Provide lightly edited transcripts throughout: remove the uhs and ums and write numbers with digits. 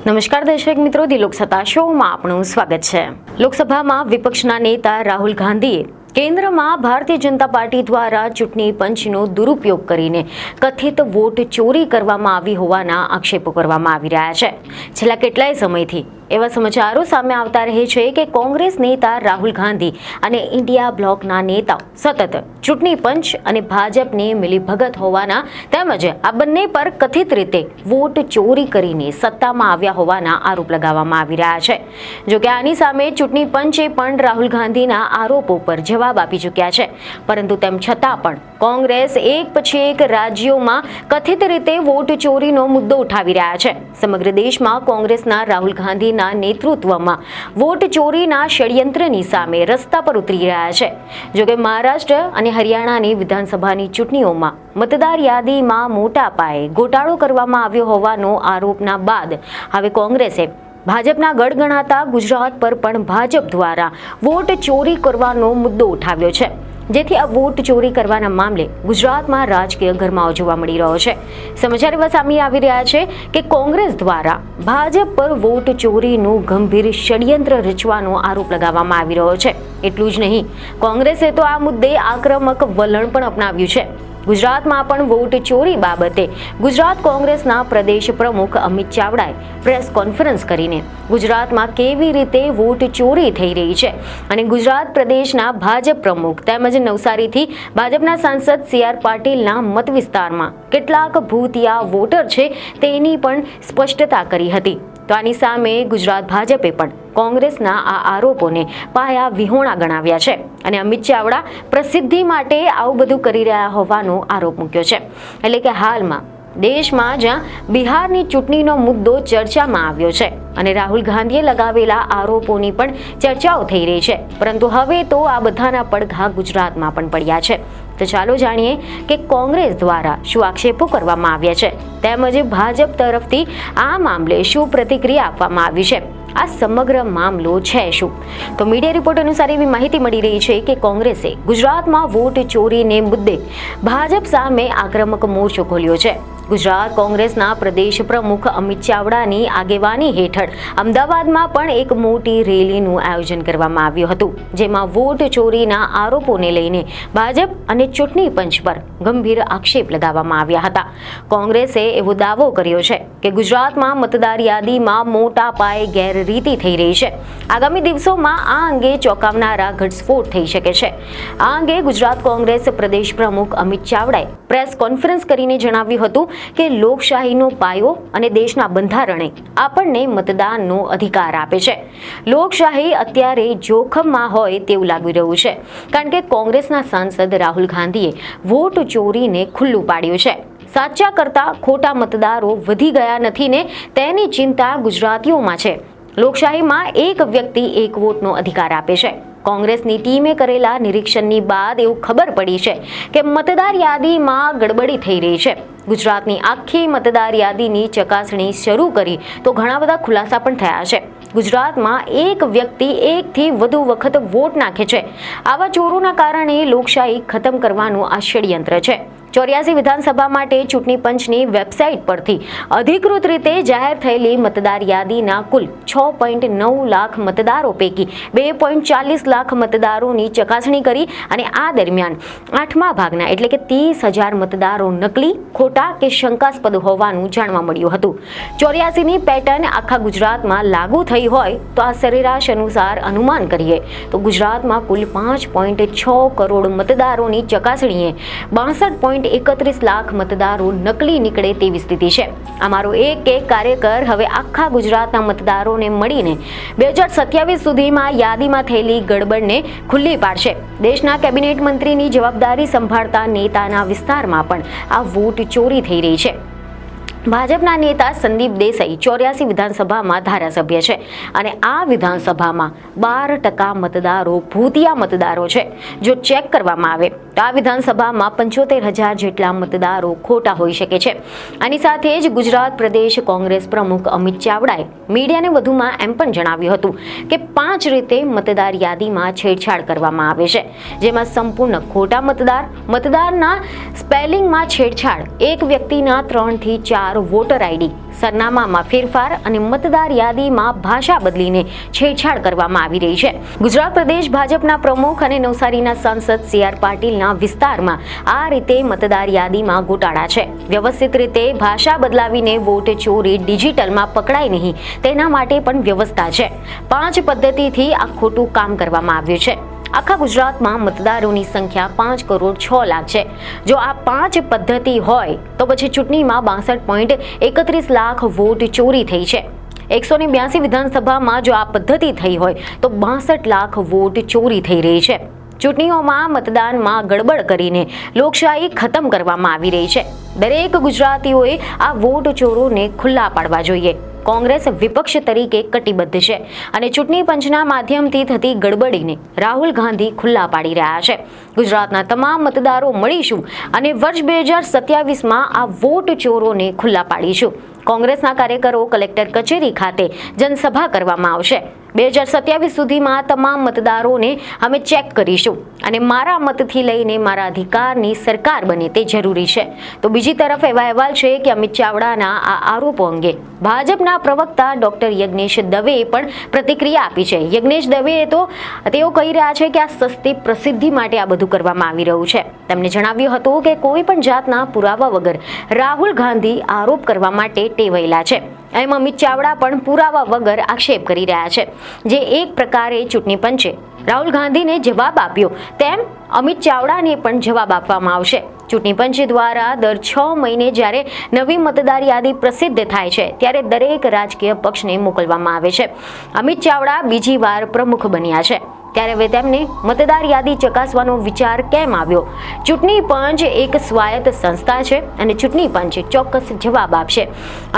નમસ્કાર દર્શક મિત્રો, ધી લોકસત્તા શોમાં આપનું સ્વાગત છે. લોકસભામાં વિપક્ષના નેતા રાહુલ ગાંધીએ કેન્દ્રમાં ભારતીય જનતા પાર્ટી દ્વારા ચૂંટણી પંચનો દુરુપયોગ કરીને કથિત વોટ ચોરી કરવામાં આવી હોવાના આક્ષેપો કરવામાં આવી રહ્યા છે. છેલ્લા કેટલાય સમયથી એવા સમાચારો સામે આવતા રહે છે કે કોંગ્રેસ નેતા રાહુલ ગાંધી અને ઇન્ડિયા બ્લોકના નેતાઓ સતત ચૂંટણી પંચ અને ભાજપની મિલીભગત હોવાના તેમજ આ બંને પર કથિત રીતે વોટ ચોરી કરીને સત્તામાં આવ્યા હોવાના આરોપ લગાવવામાં આવી રહ્યા છે. જોકે આની સામે ચૂંટણી પંચે પણ રાહુલ ગાંધીના આરોપો પર જવાબ આપી ચૂક્યા છે, પરંતુ તેમ છતાં પણ કોંગ્રેસ એક પછી એક રાજ્યોમાં કથિત રીતે વોટ ચોરીનો મુદ્દો ઉઠાવી રહ્યા છે. સમગ્ર દેશમાં કોંગ્રેસના રાહુલ ગાંધીના નેતૃત્વમાં વોટ ચોરીના ષડયંત્રની સામે રસ્તા પર ઉતરી રહ્યા છે. જોકે મહારાષ્ટ્ર અને હરિયાણાની વિધાનસભાની ચૂંટણીઓમાં મતદાર યાદીમાં મોટા પાયે ગોટાળો કરવામાં આવ્યો હોવાનો આરોપના બાદ હવે કોંગ્રેસે ભાજપના ગઢ ગણાતા ગુજરાત પર પણ ભાજપ દ્વારા વોટ ચોરી કરવાનો મુદ્દો ઉઠાવ્યો છે, જેથી આ વોટ ચોરી કરવાના મામલે ગુજરાતમાં રાજકીય ગરમાવો જોવા મળી રહ્યો છે. સમાચાર એવા સામે આવી રહ્યા છે કે કોંગ્રેસ દ્વારા ભાજપ પર વોટ ચોરીનું ગંભીર ષડયંત્ર રચવાનો આરોપ લગાવવામાં આવી રહ્યો છે. એટલું જ નહીં, કોંગ્રેસે તો આ મુદ્દે આક્રમક વલણ પણ અપનાવ્યું છે. ગુજરાતમાં પણ વોટ ચોરી બાબતે ગુજરાત કોંગ્રેસના પ્રદેશ પ્રમુખ અમિત ચાવડાએ પ્રેસ કોન્ફરન્સ કરીને ગુજરાતમાં કેવી રીતે વોટ ચોરી થઈ રહી છે અને ગુજરાત પ્રદેશના ભાજપ પ્રમુખ તેમજ નવસારીથી ભાજપના સાંસદ સી.આર. પાટીલના મત વિસ્તારમાં કેટલાક ભૂતિયા વોટર છે તેની પણ સ્પષ્ટતા કરી હતી. તો આની સામે ગુજરાત ભાજપે પણ કોંગ્રેસના આ આરોપોને પાયા વિહોણા ગણાવ્યા છે અને અમિત ચાવડા પ્રસિદ્ધિ માટે આવું બધું કરી રહ્યા હોવાનો આરોપ મૂક્યો છે. એટલે કે હાલમાં દેશમાં જ્યાં બિહારની ચૂંટણીનો મુદ્દો ચર્ચામાં આવ્યો છે અને રાહુલ ગાંધીએ લગાવેલા આરોપોની પણ ચર્ચાઓ થઈ રહી છે, પરંતુ હવે તો આ બધાના પડઘા ગુજરાતમાં પણ પડ્યા છે. તો ચાલો જાણીએ કે કોંગ્રેસ દ્વારા શું આક્ષેપો કરવામાં આવ્યા છે તેમજ ભાજપ તરફથી આ મામલે શું પ્રતિક્રિયા આપવામાં આવી છે. આ સમગ્ર મામલો છે શું? તો મીડિયા રિપોર્ટ અનુસાર એવી માહિતી મળી રહી છે કે કોંગ્રેસે ગુજરાતમાં વોટ ચોરીને મુદ્દે ભાજપ સામે આક્રમક મોરચો ખોલ્યો છે. ગુજરાત કોંગ્રેસના પ્રદેશ પ્રમુખ અમિત ચાવડાની આગેવાની હેઠળ અમદાવાદમાં પણ એક મોટી રેલીનું આયોજન કરવામાં આવ્યું હતું, જેમાં વોટ ચોરીના આરોપોને લઈને ભાજપ અને ચૂંટણી પંચ પર ગંભીર આક્ષેપ લગાવવામાં આવ્યા હતા. કોંગ્રેસે એવો દાવો કર્યો છે કે ગુજરાતમાં મતદાર યાદીમાં મોટા પાયે ગેરરીતિ થઈ રહી છે. આગામી દિવસોમાં આ અંગે ચોંકાવનારા ઘટસ્ફોટ થઈ શકે છે. આ અંગે ગુજરાત કોંગ્રેસ પ્રદેશ પ્રમુખ અમિત ચાવડાએ પ્રેસ કોન્ફરન્સ કરીને જણાવ્યું હતું કે લોકશાહીનો પાયો અને દેશના બંધારણે આપણને મતદાનનો અધિકાર આપે છે. લોકશાહી અત્યારે જોખમમાં હોય તેવું લાગી રહ્યું છે, કારણ કે કોંગ્રેસના સાંસદ રાહુલ ગાંધીએ વોટ ચોરીને ખુલ્લું પાડ્યું છે. સાચા કરતા ખોટા મતદારો વધી ગયા નથી ને તેની ચિંતા ગુજરાતીઓમાં છે. લોકશાહીમાં એક વ્યક્તિ એક વોટનો અધિકાર આપે છે. કોંગ્રેસની ટીમે કરેલા નિરીક્ષણની બાદ એવું ખબર પડી છે કે મતદાર યાદીમાં ગડબડી થઈ રહી છે. ગુજરાતની આખી મતદાર યાદીની ચકાસણી શરૂ કરી તો ઘણા બધા ખુલાસા પણ થયા છે. ગુજરાતમાં એક વ્યક્તિ એકથી વધુ વખત વોટ નાખે છે. આવા ચોરોના કારણે લોકશાહી ખતમ કરવાનું આ ષડયંત્ર છે. 84 વિધાનસભા માટે ચૂંટણી પંચની વેબસાઇટ પરથી અધિકૃત રીતે જાહેર થયેલી મતદાર યાદીના કુલ 6.9 લાખ મતદારો પૈકી 2.40 લાખ મતદારોની ચકાસણી કરી અને આ દરમિયાન 8મા ભાગના એટલે કે 30,000 મતદારો નકલી, ખોટા કે શંકાસ્પદ હોવાનું જાણવા મળ્યું હતું. 84ની પેટર્ન આખા ગુજરાતમાં લાગુ થઈ હોય તો આ સરેરાશ અનુસાર અનુમાન કરીએ તો ગુજરાતમાં કુલ 5.6 કરોડ મતદારોની ચકાસણીએ 62.31 લાખ મતદારો નકલી નીકળે તેવી સ્થિતિ છે. અમારો એક કાર્યકર હવે આખા ગુજરાતના મતદારોને મળીને 2027 સુધીમાં યાદીમાં થયેલી ગડબડને ખુલ્લી પાડશે. દેશના કેબિનેટ મંત્રીની જવાબદારી સંભાળતા નેતાના વિસ્તારમાં પણ આ વોટ ચોરી થઈ રહી છે. ભાજપના નેતા સંદીપ દેસાઈ 84 વિધાનસભામાં ધારાસભ્ય છે અને આ વિધાનસભામાં 12% મતદારો ભૂતિયા મતદારો છે. જો ચેક કરવામાં આવે તો આ વિધાનસભામાં 75,000 જેટલા મતદારો ખોટા હોઈ શકે છે. આની સાથે જ ગુજરાત પ્રદેશ કોંગ્રેસ પ્રમુખ અમિત ચાવડાએ મીડિયાને વધુમાં એમ પણ જણાવ્યું હતું કે 5 રીતે મતદાર યાદીમાં છેડછાડ કરવામાં આવે છે, જેમાં સંપૂર્ણ ખોટા મતદારના સ્પેલિંગમાં છેડછાડ, એક વ્યક્તિના 3 થી 4 વોટર આઈડી, સરનામામાં ફેરફાર અને મતદાર યાદીમાં ભાષા બદલીને છેડછાડ કરવામાં આવી રહી છે. ગુજરાત પ્રદેશ ભાજપના પ્રમુખ અને નવસારીના સાંસદ CR પાટીલના વિસ્તારમાં આ રીતે મતદાર યાદીમાં ગોટાળા છે. વ્યવસ્થિત રીતે ભાષા બદલાવીને વોટ ચોરી ડિજિટલમાં પકડાય નહીં તેના માટે પણ વ્યવસ્થા છે. 5 પદ્ધતિથી આ ખોટું કામ કરવામાં આવ્યું છે. આખા ગુજરાતમાં મતદારોની સંખ્યા 5,06,00,000 છે. જો આ 5 પદ્ધતિ હોય તો પછી ચૂંટણીમાં 62.31 લાખ વોટ ચોરી થઈ છે. 182 વિધાનસભામાં જો આ પદ્ધતિ થઈ હોય તો 62 લાખ વોટ ચોરી થઈ રહી છે. ચૂંટણીઓમાં મતદાનમાં ગડબડ કરીને લોકશાહી ખતમ કરવામાં આવી રહી છે. દરેક ગુજરાતીઓએ આ વોટ ચોરોને ખુલ્લા પાડવા જોઈએ. કોંગ્રેસ વિપક્ષ તરીકે કટિબદ્ધ છે અને ચૂંટણી પંચના માધ્યમથી થતી ગડબડીને રાહુલ ગાંધી ખુલ્લા પાડી રહ્યા છે. ગુજરાતના તમામ મતદારો મળીશું અને વર્ષ 2027માં આ વોટ ચોરોને ખુલ્લા પાડીશું. કોંગ્રેસના કાર્યકરો કલેક્ટર કચેરી ખાતે જનસભા કરવામાં આવશે. 2027 સુધીમાં તમામ મતદારોને અમે ચેક કરીશું અને મારા મતથી લઈને મારા અધિકારની સરકાર બને તે જરૂરી છે. તો બીજી તરફ એવા અહેવાલ છે કે અમિત ચાવડાના આ આરોપો અંગે ભાજપના પ્રવક્તા ડોક્ટર યજ્ઞેશ દવેએ પણ પ્રતિક્રિયા આપી છે. યજ્ઞેશ દવેએ તો તેઓ કહી રહ્યા છે કે આ સસ્તી પ્રસિદ્ધિ માટે આ બધું કરવામાં આવી રહ્યું છે. તેમણે જણાવ્યું હતું કે કોઈ પણ જાતના પુરાવા વગર રાહુલ ગાંધી આરોપ કરવા માટે ટેવાયેલા છે. એમ અમિત ચાવડા પણ પુરાવા વગર આક્ષેપ કરી રહ્યા છે. જે એક પ્રકારે ચૂંટણી પંચે રાહુલ ગાંધીને જવાબ આપ્યો તેમ અમિત ચાવડાને પણ જવાબ આપવામાં આવશે. ચૂંટણી પંચ દ્વારા દર 6 મહિને જ્યારે નવી મતદાર યાદી પ્રસિદ્ધ થાય છે ત્યારે દરેક રાજકીય પક્ષને મોકલવામાં આવે છે. અમિત ચાવડા બીજી વાર પ્રમુખ બન્યા છે ત્યારે હવે તેમને મતદાર યાદી ચકાસવાનો વિચાર કેમ આવ્યો? ચૂંટણી પંચ એક સ્વાયત્ત સંસ્થા છે અને ચૂંટણી પંચ ચોક્કસ જવાબ આપશે.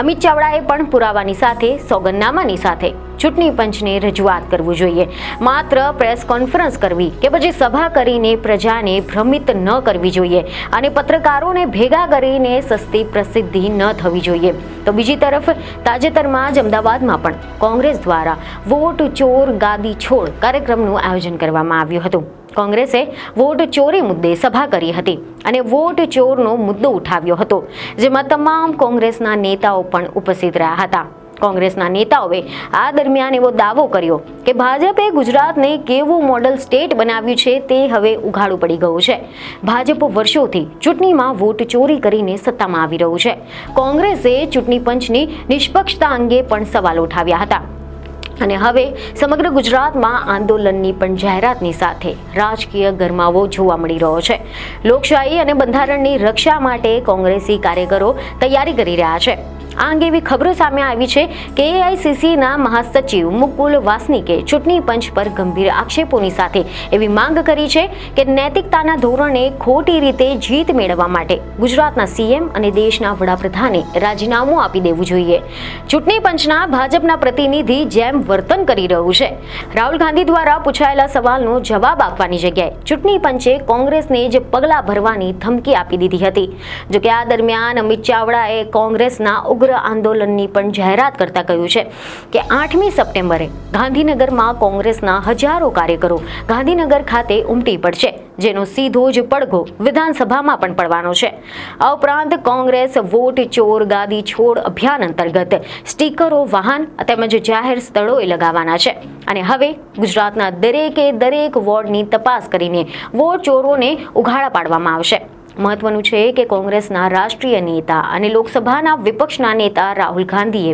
અમિત ચાવડાએ પણ પુરાવાની સાથે સોગંદનામાની સાથે ચૂંટણી પંચને રજૂઆત કરવું જોઈએ. માત્ર પ્રેસ કોન્ફરન્સ કરવી કે પછી સભા કરીને પ્રજાને ભ્રમિત ન કરવી જોઈએ અને પત્રકારોને ભેગા કરીને સસ્તી પ્રસિદ્ધિ ન થવી જોઈએ. તો બીજી તરફ તાજેતરમાં જ અમદાવાદમાં પણ કોંગ્રેસ દ્વારા વોટ ચોર ગાદી છોડ કાર્યક્રમનું આયોજન કરવામાં આવ્યું હતું. કોંગ્રેસે વોટ ચોરી મુદ્દે સભા કરી હતી અને વોટ ચોરનો મુદ્દો ઉઠાવ્યો હતો, જેમાં તમામ કોંગ્રેસના નેતાઓ પણ ઉપસ્થિત રહ્યા હતા. કોંગ્રેસના નેતાઓએ આ દરમિયાન એવો દાવો કર્યો કે ભાજપે ગુજરાતને કેવું મોડલ સ્ટેટ બનાવ્યું છે તે હવે ઉઘાડું પડી ગયું છે. ભાજપ વર્ષોથી ચૂંટણીમાં વોટ ચોરી કરીને સત્તામાં આવી રહ્યું છે. કોંગ્રેસે ચૂંટણી પંચની નિષ્પક્ષતા અંગે પણ સવાલ ઉઠાવ્યા હતા અને હવે સમગ્ર ગુજરાતમાં આંદોલનની પણ જાહેરાતની સાથે રાજકીય ગરમાવો જોવા મળી રહ્યો છે. લોકશાહી અને બંધારણની રક્ષા માટે કોંગ્રેસી કાર્યકરો તૈયારી કરી રહ્યા છે. આ અંગે એવી ખબરો સામે આવી છે કે AICCના મહાસચિવ મુકુલ વાસનિકે ચૂંટણી પંચ પર ગંભીર આક્ષેપોની સાથે એવી માંગ કરી છે કે નૈતિકતાના ધોરણે ખોટી રીતે જીત મેળવવા માટે ગુજરાતના CM અને દેશના વડાપ્રધાને રાજીનામું આપી દેવું જોઈએ. ચૂંટણી પંચના ભાજપના પ્રતિનિધિ જેમ વર્તન કરી રહ્યું છે. રાહુલ ગાંધી દ્વારા પૂછાયેલા સવાલનો જવાબ આપવાની જગ્યાએ ચૂંટણી પંચે કોંગ્રેસને જ પગલાં ભરવાની ધમકી આપી દીધી હતી. જોકે આ દરમિયાન અમિત ચાવડાએ કોંગ્રેસના આંદોલનની પણ જાહેરાત કરતા કહ્યું છે કે 8મી સપ્ટેમ્બરે ગાંધીનગરમાં કોંગ્રેસના હજારો કાર્યકરો ગાંધીનગર ખાતે ઉમટી પડશે, જેનો સીધો જ પડઘો વિધાનસભામાં પણ પડવાનો છે. આ ઉપરાંત કોંગ્રેસ વોટ ચોર ગાદી છોડ અભિયાન અંતર્ગત સ્ટીકરો વાહન તેમજ જાહેર સ્થળોએ લગાવવાના છે અને હવે ગુજરાતના દરેક વોર્ડની તપાસ કરીને વોટ ચોરોને ઉઘાડા પાડવામાં આવશે. મહત્વનું છે કે કોંગ્રેસના રાષ્ટ્રીય નેતા અને લોકસભાના વિપક્ષના નેતા રાહુલ ગાંધીએ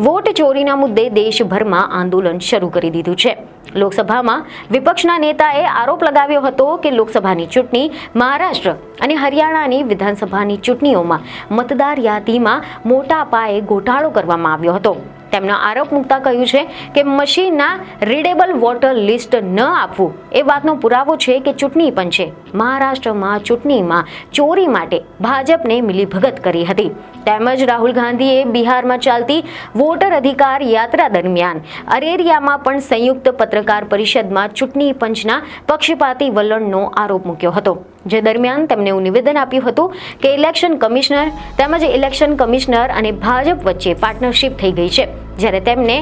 વોટ ચોરીના મુદ્દે દેશભરમાં આંદોલન શરૂ કરી દીધું છે. લોકસભામાં વિપક્ષના નેતાએ આરોપ લગાવ્યો હતો કે લોકસભાની ચૂંટણી, મહારાષ્ટ્ર અને હરિયાણાની વિધાનસભાની ચૂંટણીઓમાં મતદાર યાદીમાં મોટા પાયે ગોટાળો કરવામાં આવ્યો હતો. તેમનો આરોપ મૂકતા કહ્યું છે કે મશીનના રીડેબલ વોટર લિસ્ટ ન આપવું એ વાતનો પુરાવો છે કે ચૂંટણી પંચે મહારાષ્ટ્રમાં ચૂંટણીમાં ચોરી માટે ભાજપને મિલીભગત કરી હતી. તેમજ રાહુલ ગાંધીએ બિહારમાં ચાલતી વોટર અધિકાર યાત્રા દરમિયાન અરેરિયામાં પણ સંયુક્ત પત્રકાર પરિષદમાં ચૂંટણી પંચના પક્ષપાતી વલણનો આરોપ મૂક્યો હતો. જે દરમિયાન તેમણે એવું નિવેદન આપ્યું હતું કે ઇલેક્શન કમિશનર અને ભાજપ વચ્ચે પાર્ટનરશિપ થઈ ગઈ છે જ્યારે તેમને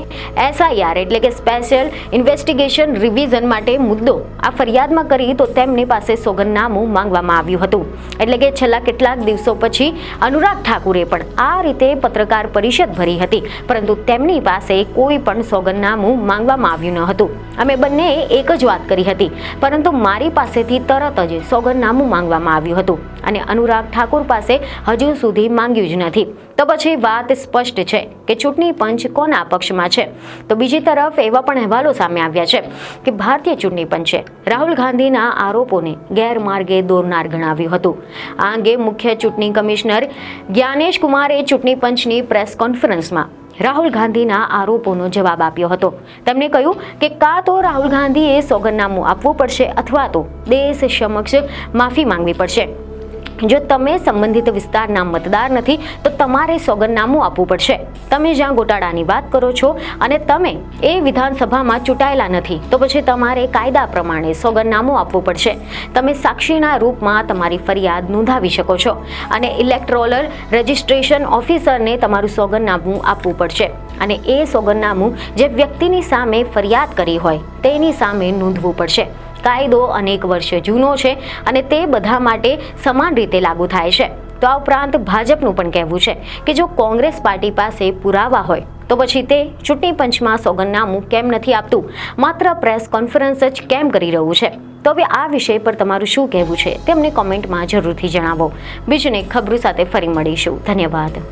SIR એટલે કે સ્પેશિયલ ઇન્વેસ્ટિગેશન રિવિઝન માટે મુદ્દો આ ફરિયાદમાં કરી તો તેમની પાસે સોગંદનામું માંગવામાં આવ્યું હતું. એટલે કે છેલ્લા કેટલાક દિવસો પછી અનુરાગ ઠાકુરે પણ આ રીતે પત્રકાર પરિષદ ભરી હતી, પરંતુ તેમની પાસે કોઈ પણ સોગંદનામું માંગવામાં આવ્યું ન હતું. અમે બંનેએ એક જ વાત કરી હતી, પરંતુ મારી પાસેથી તરત જ સોગંદનામું માંગવામાં આવ્યું હતું અને અનુરાગ ઠાકુર પાસે હજુ સુધી માંગ્યું જ નથી. તો પછી વાત સ્પષ્ટ છે કે ચૂંટણી પંચ કોના પક્ષમાં છે. તો બીજી તરફ એવા પણ અહેવાલો સામે આવ્યા છે કે ભારતીય ચૂંટણી પંચે રાહુલ ગાંધીના આરોપોને ગેરમાર્ગે દોરનાર ગણાવ્યું હતું. આ અંગે મુખ્ય ચૂંટણી કમિશનર જ્ઞાનેશ કુમારે ચૂંટણી પંચની પ્રેસ કોન્ફરન્સમાં રાહુલ ગાંધીના આરોપોનો જવાબ આપ્યો હતો. તેમણે કહ્યું કે કાં તો રાહુલ ગાંધીએ સોગંદનામું આપવું પડશે અથવા તો દેશ સમક્ષ માફી માંગવી પડશે. જો તમે સંબંધિત વિસ્તારના મતદાર નથી તો તમારે સોગંદનામું આપવું પડશે. તમે જ્યાં ગોટાળાની વાત કરો છો અને તમે એ વિધાનસભામાં ચૂંટાયેલા નથી તો પછી તમારે કાયદા પ્રમાણે સોગંદનામું આપવું પડશે. તમે સાક્ષીના રૂપમાં તમારી ફરિયાદ નોંધાવી શકો છો અને ઇલેક્ટોરલ રજિસ્ટ્રેશન ઓફિસરને તમારું સોગંદનામું આપવું પડશે અને એ સોગંદનામું જે વ્યક્તિની સામે ફરિયાદ કરી હોય તેની સામે નોંધવું પડશે. કાયદો અનેક વર્ષ જૂનો છે અને તે બધા માટે સમાન રીતે લાગુ થાય છે. તો આ ઉપરાંત ભાજપનું પણ કહેવું છે કે જો કોંગ્રેસ પાર્ટી પાસે પુરાવા હોય તો પછી તે ચૂંટણી પંચમાં સોગંદનામું કેમ નથી આપતું, માત્ર પ્રેસ કોન્ફરન્સ જ કેમ કરી રહ્યું છે. તો હવે આ વિષય પર તમારું શું કહેવું છે તેમને કોમેન્ટમાં જરૂરથી જણાવો. બીજને ખબરો સાથે ફરી મળીશું. ધન્યવાદ.